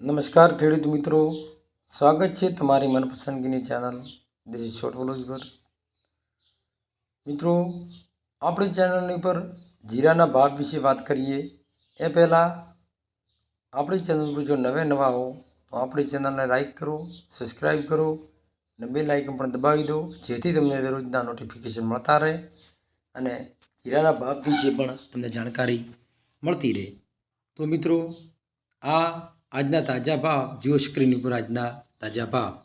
નમસ્કાર ખેડૂત મિત્રો, સ્વાગત છે તમારી મનપસંદગીની ચેનલ દેશી શોર્ટ વ્લોગ પર। મિત્રો, આપણી ચેનલની પર જીરાના ભાવ વિશે વાત કરીએ એ પહેલાં આપણી ચેનલ પર જો નવા હો તો આપણી ચેનલને લાઈક કરો, સબસ્ક્રાઈબ કરો અને બેલ આઇકન પણ દબાવી દો, જેથી તમને દરરોજના નોટિફિકેશન મળતા રહે અને જીરાના ભાવ વિશે પણ તમને જાણકારી મળતી રહે। તો મિત્રો, આ આજના તાજા ભાવ જુઓ સ્ક્રીન ઉપર, આજના તાજા ભાવ।